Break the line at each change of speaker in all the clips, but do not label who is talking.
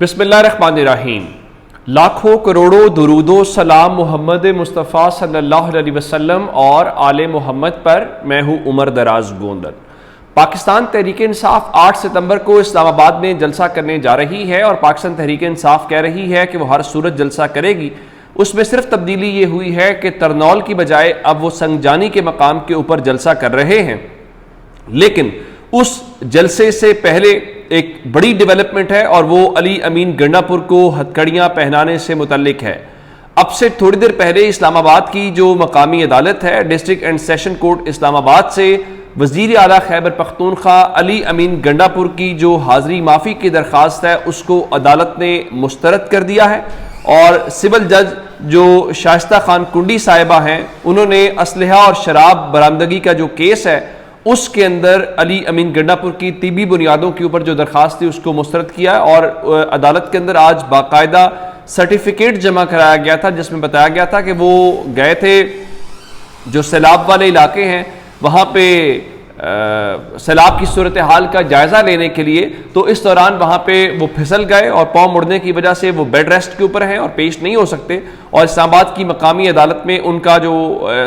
बिस्मिल्लाहिर्रहमानिर्रहीम। लाखों करोड़ों दुरूदो सलाम मोहम्मद मुस्तफ़ा सल्लल्लाहु अलैहि वसल्लम और आले मोहम्मद पर। मैं हूँ उमर दराज गोंदल। पाकिस्तान तहरीक इंसाफ 8 सितंबर को इस्लामाबाद में जलसा करने जा रही है और पाकिस्तान तहरीक इंसाफ कह रही है कि वो हर सूरत जलसा करेगी। उसमें सिर्फ तब्दीली ये हुई है कि तरनौल की बजाय अब वो संगजानी के मकाम के ऊपर जलसा कर रहे हैं। लेकिन उस जलसे से पहले एक बड़ी डेवलपमेंट है और वो अली अमीन गंडापुर को हथकड़ियां पहनाने से मुतल्लिक है। अब से थोड़ी देर पहले इस्लामाबाद की जो मकामी अदालत है, district and session court Islamabad से वजीर आला खैबर पख्तूनख्वा अली अमीन गंडापुर की जो हाजिरी माफ़ी की दरख्वास्त है उसको अदालत ने मुस्तरद कर दिया है। और सिविल जज जो शाइस्ता खान कुंडी साहिबा हैं, उन्होंने असलहा और शराब बरामदगी का जो केस है उसके अंदर अली अमीन गंडापुर की तिबी बुनियादों के ऊपर जो दरखास्त थी उसको मुस्तरद किया और अदालत के अंदर आज बाकायदा सर्टिफिकेट जमा कराया गया था जिसमें बताया गया था कि वो गए थे जो सैलाब वाले इलाके हैं वहाँ पे सैलाब की सूरत हाल का जायज़ा लेने के लिए। तो इस दौरान वहाँ पे वो फिसल गए और पाँव मुड़ने की वजह से वो बेड रेस्ट के ऊपर हैं और पेश नहीं हो सकते। और इस्लामाबाद की मकामी अदालत में उनका जो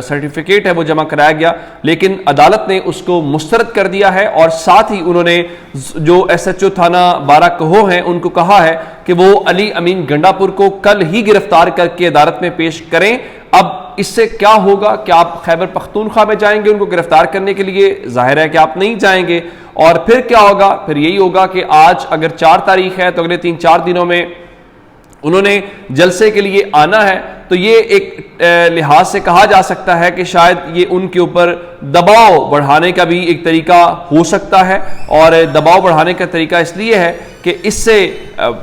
सर्टिफिकेट है वो जमा कराया गया, लेकिन अदालत ने उसको मुस्तरद कर दिया है। और साथ ही उन्होंने जो SHO थाना बाराकहो हैं उनको कहा है कि वो अली अमीन गंडापुर को कल ही गिरफ्तार करके अदालत में पेश करें। अब इससे क्या होगा? क्या आप खैबर पख्तूनख्वा में जाएंगे उनको गिरफ्तार करने के लिए? जाहिर है कि आप नहीं जाएंगे। और फिर क्या होगा? फिर यही होगा कि आज अगर 4 तारीख है तो अगले 3-4 दिनों में उन्होंने जलसे के लिए आना है। तो ये एक लिहाज से कहा जा सकता है कि शायद ये उनके ऊपर दबाव बढ़ाने का भी एक तरीका हो सकता है। और दबाव बढ़ाने का तरीका इसलिए है कि इससे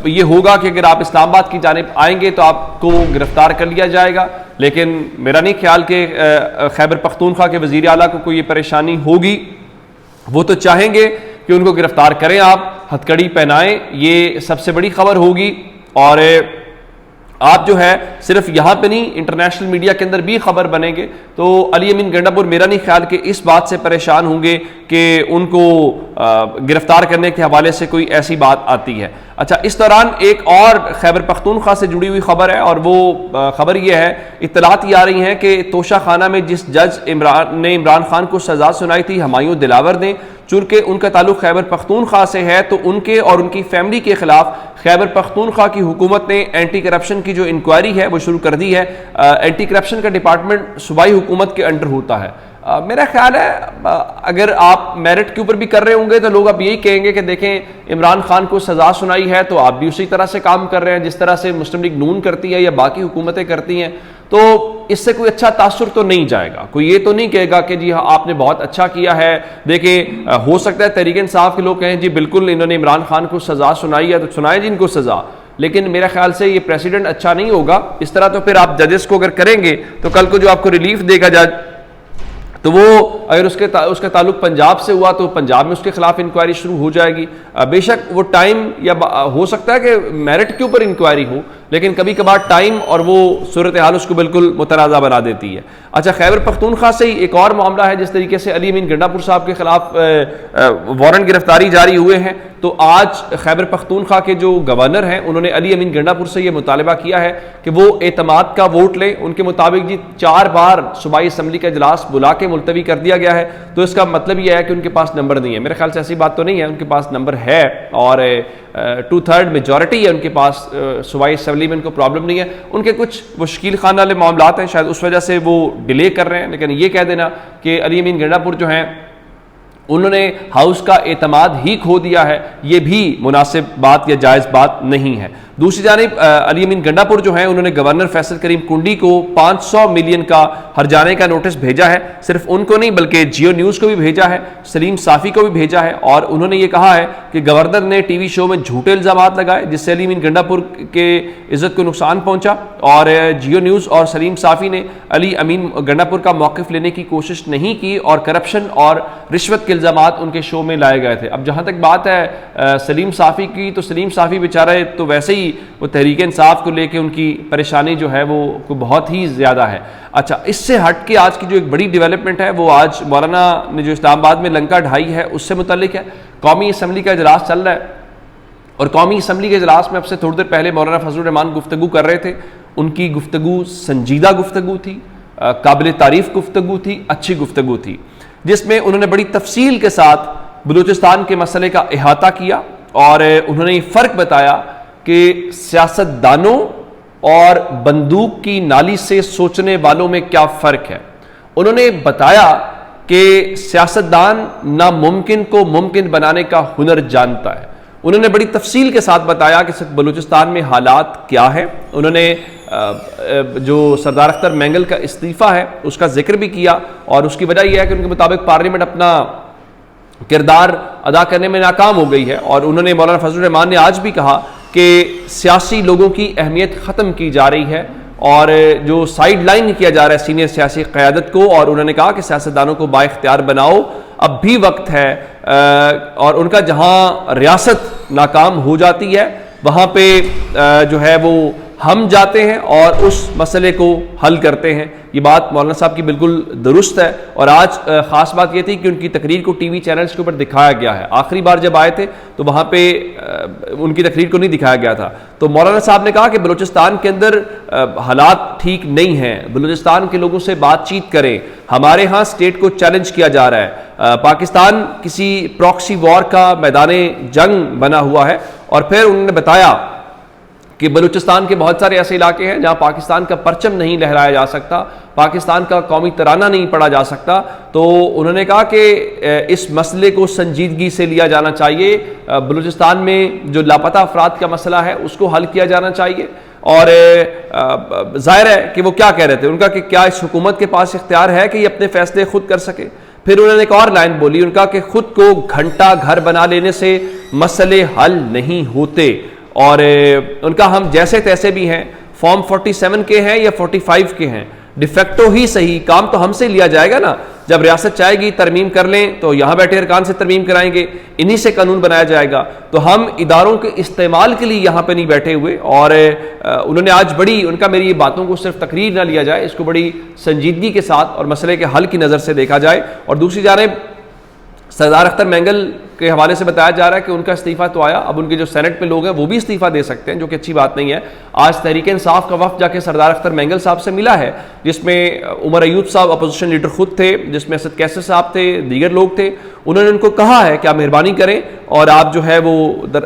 ये होगा कि अगर आप इस्लामाबाद की जानिब आएंगे तो आपको गिरफ्तार कर लिया जाएगा। लेकिन मेरा नहीं ख्याल कि खैबर पख्तूनख्वा के वज़ीर आला को कोई परेशानी होगी। वो तो चाहेंगे कि उनको गिरफ्तार करें, आप हथकड़ी पहनाएं, ये सबसे बड़ी खबर होगी। और आप जो है सिर्फ यहाँ पे नहीं, इंटरनेशनल मीडिया के अंदर भी खबर बनेंगे। तो अली अमीन गंडापुर मेरा नहीं ख्याल कि इस बात से परेशान होंगे कि उनको गिरफ्तार करने के हवाले से कोई ऐसी बात आती है। अच्छा, इस दौरान एक और खैबर पख्तूनख्वा से जुड़ी हुई खबर है और वो खबर ये है, इत्तलात ये आ रही हैं कि तोशा खाना में जिस जज इमरान खान को सजा सुनाई थी हुमायूं दिलावर ने, चूंकि उनका ताल्लुक खैबर पख्तूनख्वा से है तो उनके और उनकी फैमिली के खिलाफ खैबर पख्तूनख्वा की हुकूमत ने एंटी करप्शन की जो इंक्वायरी है वो शुरू कर दी है। एंटी करप्शन का डिपार्टमेंट सूबाई हुकूमत के अंडर होता है। मेरा ख्याल है अगर आप मेरिट के ऊपर भी कर रहे होंगे तो लोग अब यही कहेंगे कि देखें इमरान खान को सजा सुनाई है तो आप भी उसी तरह से काम कर रहे हैं जिस तरह से मुस्लिम लीग नून करती है या बाकी हुकूमतें करती हैं। तो इससे कोई अच्छा तासुर तो नहीं जाएगा। कोई ये तो नहीं कहेगा कि जी हाँ आपने बहुत अच्छा किया है। देखिए, हो सकता है तहरीक इंसाफ के लोग कहें जी बिल्कुल इन्होंने इमरान खान को सजा सुनाई है तो सुनाए जी इनको सजा, लेकिन मेरा ख्याल से ये प्रेसिडेंट अच्छा नहीं होगा। इस तरह तो फिर आप जजेस को अगर करेंगे तो कल को जो आपको रिलीफ देगा जज, तो वो अगर उसका ताल्लुक पंजाब से हुआ तो पंजाब में उसके खिलाफ इंक्वायरी शुरू हो जाएगी। बेशक वो टाइम या हो सकता है कि मेरिट के ऊपर इंक्वायरी हो, लेकिन कभी कभार टाइम और वो सूरत हाल उसको बिल्कुल मुतनाज़ा बना देती है। अच्छा, खैबर पख्तूनख्वा से ही एक और मामला है। जिस तरीके से अली अमीन गंडापुर साहब के खिलाफ वारंट गिरफ्तारी जारी हुए हैं, तो आज खैबर पख्तूनख्वा के जो गवर्नर हैं उन्होंने अली अमीन गंडापुर से ये मुतालबा किया है कि वो एतमाद का वोट लें। उनके मुताबिक जी 4 बार सूबाई असम्बली का इजलास बुला के मुलतवी कर दिया गया है, तो इसका मतलब यह है कि उनके पास नंबर नहीं है। मेरे ख्याल से ऐसी बात तो नहीं है, उनके पास नंबर है और 2/3 मेजॉरिटी है उनके पास सूबाई असम्बली में, उनको प्रॉब्लम नहीं है। उनके कुछ मुश्किल खाना वाले मामलात हैं, शायद उस वजह से वो डिले कर रहे हैं। लेकिन ये कह देना कि अली अमीन गंडापुर जो हैं उन्होंने हाउस का एतमाद ही खो दिया है, ये भी मुनासिब बात या जायज़ बात नहीं है। दूसरी जानिब अली अमीन गंडापुर जो है उन्होंने गवर्नर फैसल करीम कुंडी को 500 मिलियन का हर्जाने का नोटिस भेजा है। सिर्फ उनको नहीं बल्कि जियो न्यूज़ को भी भेजा है, सलीम साफ़ी को भी भेजा है। और उन्होंने ये कहा है कि गवर्नर ने टीवी शो में झूठे इल्ज़ामात लगाए जिससे अली अमीन गंडापुर के इज़्ज़त को नुकसान पहुंचा। और जियो न्यूज़ और सलीम साफ़ी ने अली अमीन गंडापुर का मौक़िफ़ लेने की कोशिश नहीं की और करप्शन और रिश्वत के इल्ज़ामात उनके शो में लाए गए थे। अब जहाँ तक बात है सलीम साफ़ी की, तो सलीम साफ़ी बेचारे तो वैसे ही वो तहरीक इंसाफ को लेके उनकी परेशानी जो है वो बहुत ही ज़्यादा है। अच्छा, इससे हट के आज की जो एक बड़ी डेवलपमेंट है वो आज मौलाना ने जो इस्लामाबाद में लंका ढाई है उससे मुतल्लिक है। कौमी असम्बली का इजलास चल रहा है और कौमी असम्बली के इजलास में अब से थोड़ी देर पहले मौलाना फजलुर रहमान गुफ्तगू कर रहे थे। उनकी गुफ्तगू संजीदा गुफ्तगू थी, काबिल तारीफ गुफ्तगू थी, अच्छी गुफ्तगू थी, जिसमें उन्होंने बड़ी तफसील के साथ बलूचिस्तान के मसले का अहाता किया और उन्होंने ये फ़र्क बताया कि सियासतदानों और बंदूक की नाली से सोचने वालों में क्या फ़र्क है। उन्होंने बताया कि सियासतदान नामुमकिन को मुमकिन बनाने का हुनर जानता है। उन्होंने बड़ी तफसील के साथ बताया कि बलूचिस्तान में हालात क्या है। उन्होंने जो सरदार अख्तर मैंगल का इस्तीफ़ा है उसका जिक्र भी किया और उसकी वजह यह है कि उनके मुताबिक पार्लियामेंट अपना किरदार अदा करने में नाकाम हो गई है। और उन्होंने मौलाना फजलुर रहमान ने आज भी कहा कि सियासी लोगों की अहमियत ख़त्म की जा रही है और जो साइड लाइन किया जा रहा है सीनियर सियासी क़यादत को। और उन्होंने कहा कि सियासतदानों को बाइख्तियार बनाओ, अब भी वक्त है। और उनका जहां रियासत नाकाम हो जाती है वहां पे जो है वो हम जाते हैं और उस मसले को हल करते हैं। ये बात मौलाना साहब की बिल्कुल दुरुस्त है। और आज ख़ास बात ये थी कि उनकी तकरीर को टीवी चैनल्स के ऊपर दिखाया गया है। आखिरी बार जब आए थे तो वहाँ पे उनकी तकरीर को नहीं दिखाया गया था। तो मौलाना साहब ने कहा कि बलूचिस्तान के अंदर हालात ठीक नहीं हैं, बलूचिस्तान के लोगों से बातचीत करें। हमारे यहाँ स्टेट को चैलेंज किया जा रहा है, पाकिस्तान किसी प्रॉक्सी वॉर का मैदान जंग बना हुआ है। और फिर उन्होंने बताया कि बलूचिस्तान के बहुत सारे ऐसे इलाके हैं जहां पाकिस्तान का परचम नहीं लहराया जा सकता, पाकिस्तान का कौमी तराना नहीं पढ़ा जा सकता। तो उन्होंने कहा कि इस मसले को संजीदगी से लिया जाना चाहिए, बलूचिस्तान में जो लापता अफराद का मसला है उसको हल किया जाना चाहिए। और जाहिर है कि वो क्या कह रहे थे, उनका कि क्या इस हुकूमत के पास इख्तियार है कि ये अपने फैसले खुद कर सके। फिर उन्होंने एक और लाइन बोली, उनका कि खुद को घंटा घर बना लेने से मसले हल नहीं होते और उनका हम जैसे तैसे भी हैं, फॉर्म 47 के हैं या 45 के हैं, डिफेक्टो ही सही काम तो हमसे लिया जाएगा ना। जब रियासत चाहेगी तरमीम कर लें तो यहाँ बैठे अरकान से तरमीम कराएंगे, इन्हीं से कानून बनाया जाएगा। तो हम इदारों के इस्तेमाल के लिए यहाँ पे नहीं बैठे हुए। और उन्होंने आज बड़ी, उनका मेरी ये बातों को सिर्फ तकरीर ना लिया जाए, इसको बड़ी संजीदगी के साथ और मसले के हल की नज़र से देखा जाए। और दूसरी जानिब सरदार अख्तर मैंगल के हवाले से बताया जा रहा है कि उनका इस्तीफ़ा तो आया, अब उनके जो सेनेट में लोग हैं वो भी इस्तीफ़ा दे सकते हैं, जो कि अच्छी बात नहीं है। आज तहरीक इंसाफ का वफ़द जाके सरदार अख्तर मैंगल साहब से मिला है, जिसमें उमर अयूब साहब अपोजिशन लीडर खुद थे, जिसमें असद कैसर साहब थे, दीगर लोग थे। उन्होंने उनको कहा है कि आप मेहरबानी करें और आप जो है वो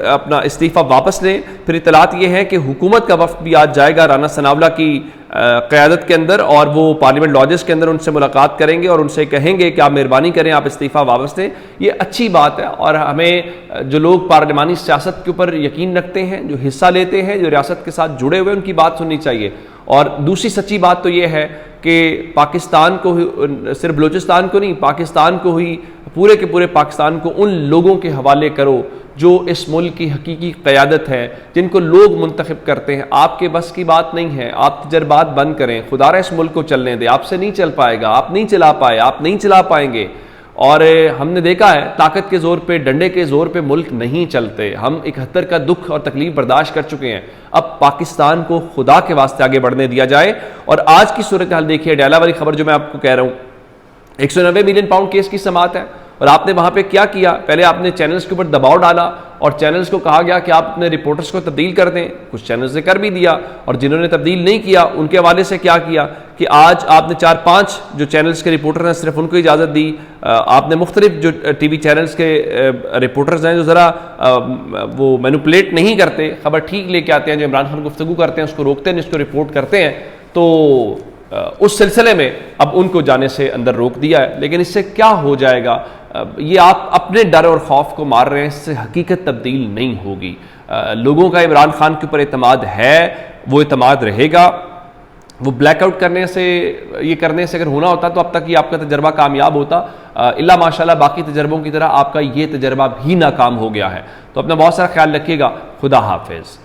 अपना इस्तीफ़ा वापस लें। फिर इतलात ये है कि हुकूमत का वफ़द भी आज जाएगा राना सनावला की क़यादत के अंदर और वो पार्लियामेंट लॉजेस के अंदर उनसे मुलाकात करेंगे और उनसे कहेंगे कि आप मेहरबानी करें, आप इस्तीफ़ा वापस दें। ये अच्छी बात है। और हमें जो लोग पार्लिमानी सियासत के ऊपर यकीन रखते हैं, जो हिस्सा लेते हैं, जो रियासत के साथ जुड़े हुए, उनकी बात सुननी चाहिए। और दूसरी सच्ची बात तो ये है कि पाकिस्तान को, सिर्फ बलूचिस्तान को नहीं, पाकिस्तान को ही, पूरे के पूरे पाकिस्तान को उन लोगों के हवाले करो जो इस मुल्क की हकीकी क़यादत है, जिनको लोग मुंतखब करते हैं। आपके बस की बात नहीं है, आप तजर्बात बंद करें, खुदारा इस मुल्क को चलने दें। आपसे नहीं चल पाएगा, आप नहीं चला पाए, आप नहीं चला पाएंगे। और हमने देखा है ताकत के ज़ोर पे, डंडे के ज़ोर पे मुल्क नहीं चलते। हम 71 का दुख और तकलीफ बर्दाश्त कर चुके हैं। अब पाकिस्तान को खुदा के वास्ते आगे बढ़ने दिया जाए। और आज की सूरत हाल देखिए, डाला वाली खबर जो मैं आपको कह रहा हूँ, 190 मिलियन पाउंड केस की समाअत है। और आपने वहाँ पे क्या किया, पहले आपने चैनल्स के ऊपर दबाव डाला और चैनल्स को कहा गया कि आप अपने रिपोर्टर्स को तब्दील कर दें। कुछ चैनल्स ने कर भी दिया और जिन्होंने तब्दील नहीं किया उनके हवाले से क्या किया कि आज आपने 4-5 जो चैनल्स के रिपोर्टर हैं सिर्फ उनको इजाज़त दी। आपने मुख्तलिफ जो टीवी चैनल्स के रिपोर्टर्स हैं जो ज़रा वो मैनिपुलेट नहीं करते, खबर ठीक लेके आते हैं, जो इमरान खान गुफ्तगू करते हैं उसको रोकते हैं, जिसको रिपोर्ट करते हैं, तो उस सिलसिले में अब उनको जाने से अंदर रोक दिया है। लेकिन इससे क्या हो जाएगा, ये आप अपने डर और खौफ को मार रहे हैं, इससे हकीकत तब्दील नहीं होगी। लोगों का इमरान खान के ऊपर एतमाद है, वो एतमाद रहेगा। वो ब्लैकआउट करने से, ये करने से अगर होना होता तो अब तक ये आपका तजर्बा कामयाब होता। इल्ला माशाल्लाह बाकी तजर्बों की तरह आपका ये तजर्बा भी नाकाम हो गया है। तो अपना बहुत सारा ख्याल रखिएगा। खुदा हाफिज़।